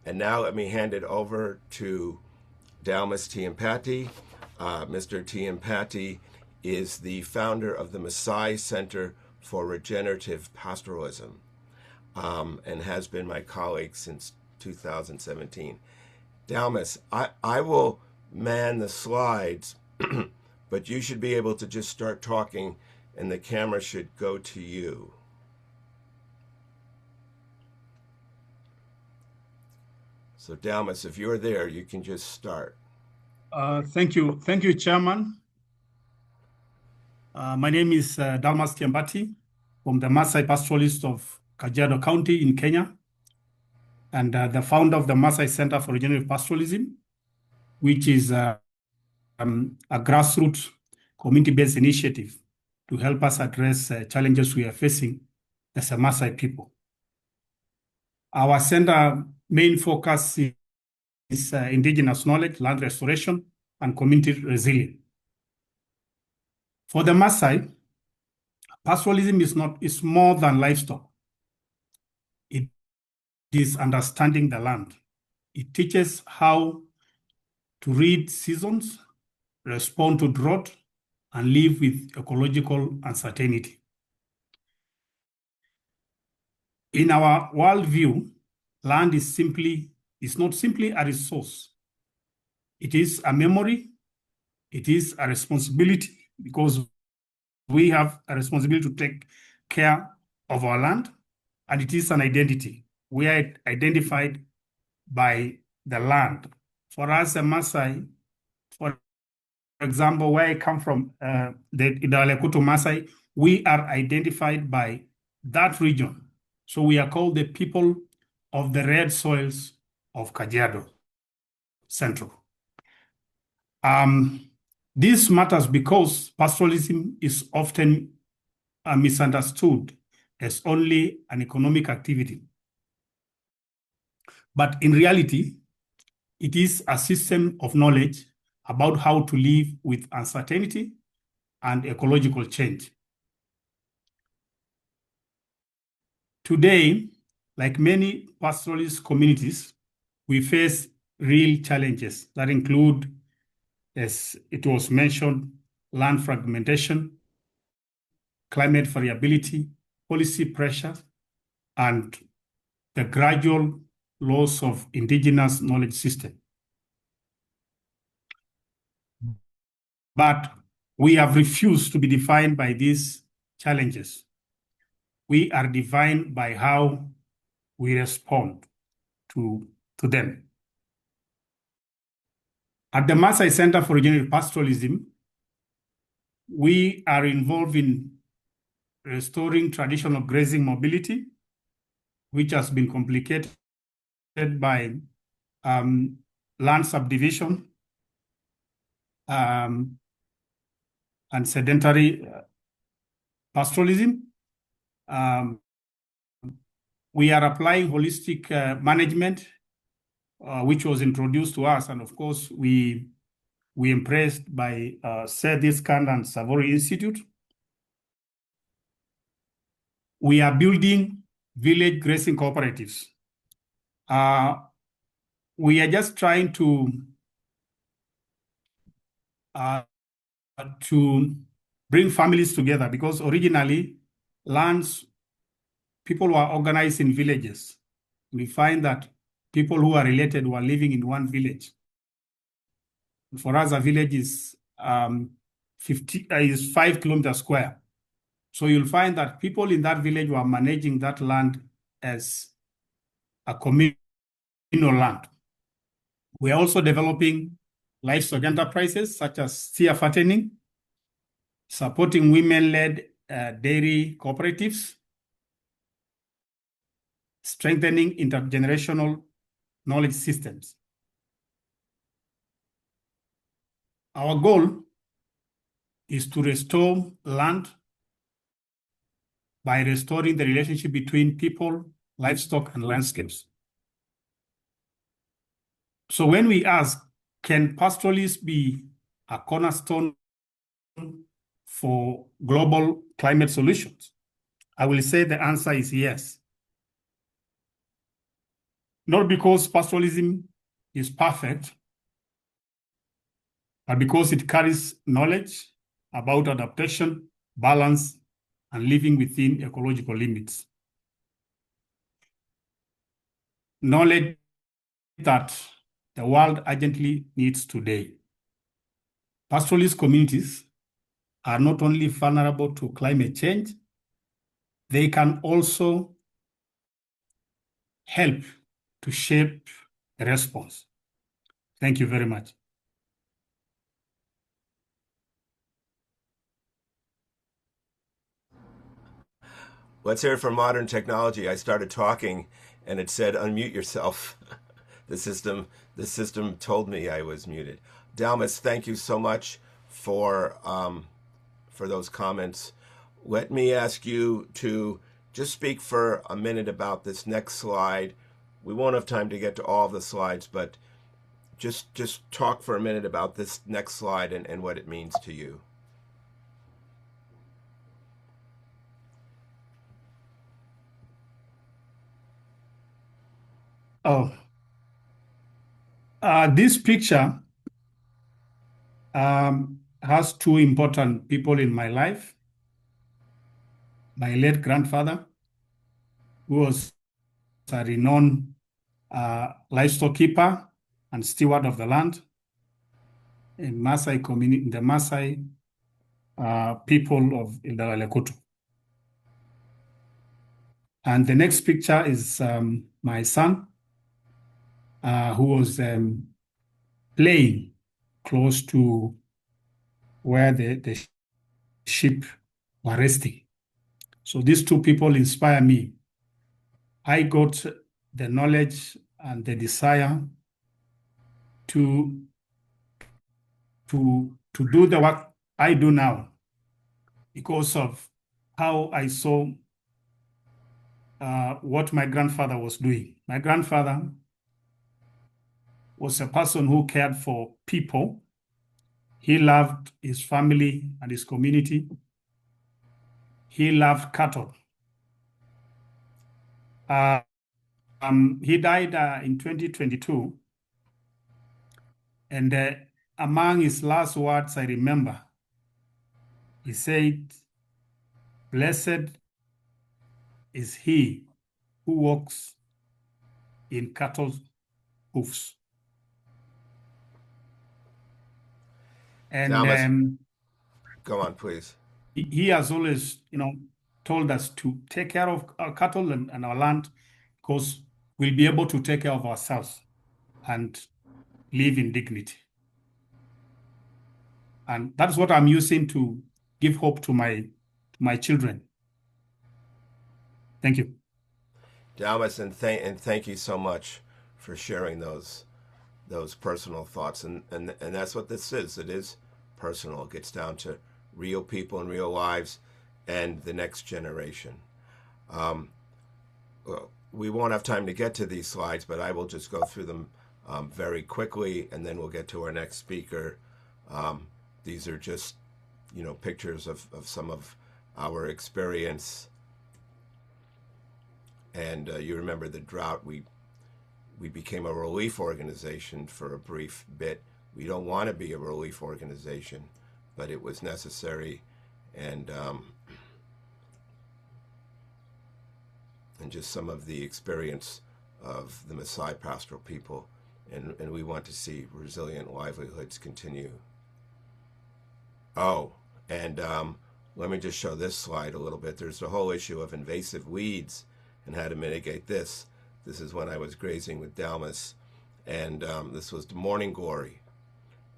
And now let me hand it over to Dalmas Tiampati. Mr. Tiampati is the founder of the Maasai Center for Regenerative Pastoralism and has been my colleague since 2017. Dalmas, I will man the slides, but you should be able to just start talking and the camera should go to you. So Dalmas, if you're there, you can just start. Thank you, Chairman. My name is Dalmas Tiampati from the Maasai Pastoralists of Kajiado County in Kenya, and the founder of the Maasai Center for Regenerative Pastoralism, which is a grassroots community-based initiative to help us address challenges we are facing as a Maasai people. Our center main focus is indigenous knowledge, land restoration, and community resilience. For the Maasai, pastoralism is more than livestock. It is understanding the land. It teaches how to read seasons, respond to drought, and live with ecological uncertainty. In our worldview, land is not simply a resource. It is a memory. It is a responsibility, because we have a responsibility to take care of our land, and it is an identity. We are identified by the land. For us, a Maasai, for example, where I come from, the Idalekutu Maasai, we are identified by that region. So we are called the people of the red soils of Kajiado Central. This matters because pastoralism is often misunderstood as only an economic activity. But in reality, it is a system of knowledge about how to live with uncertainty and ecological change. Today, like many pastoralist communities, we face real challenges that include, as it was mentioned, land fragmentation, climate variability, policy pressures, and the gradual loss of indigenous knowledge system. But we have refused to be defined by these challenges. We are defined by how we respond to them. At the Maasai Center for Regenerative Pastoralism, we are involved in restoring traditional grazing mobility, which has been complicated by land subdivision and sedentary pastoralism. We are applying holistic management, which was introduced to us, and of course we impressed by Seth-Iskand and Savory Institute. We are building village grazing cooperatives. We are just trying to bring families together, because originally people were organized in villages. We find that people who are related were living in one village. For us, a village is 5 kilometers square. So you'll find that people in that village were managing that land as a communal land. We are also developing livestock enterprises such as steer fattening, supporting women-led dairy cooperatives, strengthening intergenerational knowledge systems. Our goal is to restore land by restoring the relationship between people, livestock, and landscapes. So when we ask, can pastoralists be a cornerstone for global climate solutions? I will say the answer is yes. not because pastoralism is perfect, but because it carries knowledge about adaptation, balance, and living within ecological limits. Knowledge that the world urgently needs today. Pastoralist communities are not only vulnerable to climate change, they can also help to shape a response. Thank you very much. Let's hear it for modern technology. I started talking and it said unmute yourself. The system told me I was muted. Dalmas, thank you so much for those comments. Let me ask you to just speak for a minute about this next slide. We won't have time to get to all of the slides, but just talk for a minute about this next slide and what it means to you. Oh, this picture has two important people in my life. My late grandfather, who was a renowned livestock keeper and steward of the land in Maasai community, in the Maasai people of Ildaralekoto. And the next picture is my son, who was playing close to where the sheep were resting. So these two people inspire me. I got the knowledge and the desire to do the work I do now because of how I saw what my grandfather was doing. My grandfather was a person who cared for people. He loved his family and his community. He loved cattle. He died in 2022. And among his last words, I remember, he said, "Blessed is he who walks in cattle's hoofs." And Dalmas, go on, please. He has always, told us to take care of our cattle and our land because we'll be able to take care of ourselves and live in dignity. And that's what I'm using to give hope to my children. Thank you. Dalmas, and thank you so much for sharing those personal thoughts. And that's what this is. It is personal. It gets down to real people and real lives and the next generation. We won't have time to get to these slides, but I will just go through them very quickly, and then we'll get to our next speaker. These are just, pictures of some of our experience. And you remember the drought. We became a relief organization for a brief bit. We don't want to be a relief organization, but it was necessary. And just some of the experience of the Maasai pastoral people. And we want to see resilient livelihoods continue. Oh, and let me just show this slide a little bit. There's the whole issue of invasive weeds and how to mitigate this. This is when I was grazing with Dalmas, and this was the morning glory,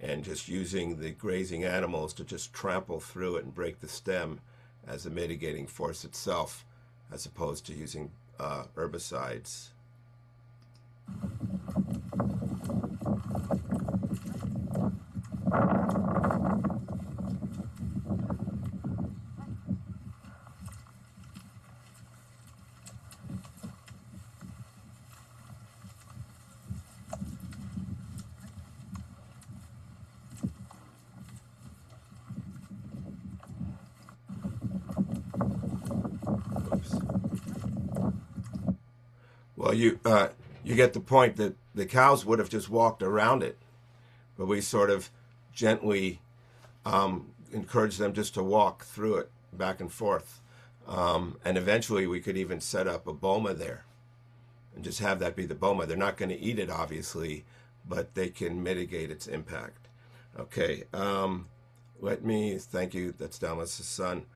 and just using the grazing animals to just trample through it and break the stem as a mitigating force itself, as opposed to using herbicides. Well, you get the point that the cows would have just walked around it, but we sort of gently encourage them just to walk through it back and forth. And eventually we could even set up a boma there and just have that be the boma. They're not going to eat it, obviously, but they can mitigate its impact. Okay, thank you, that's Dalmas' son.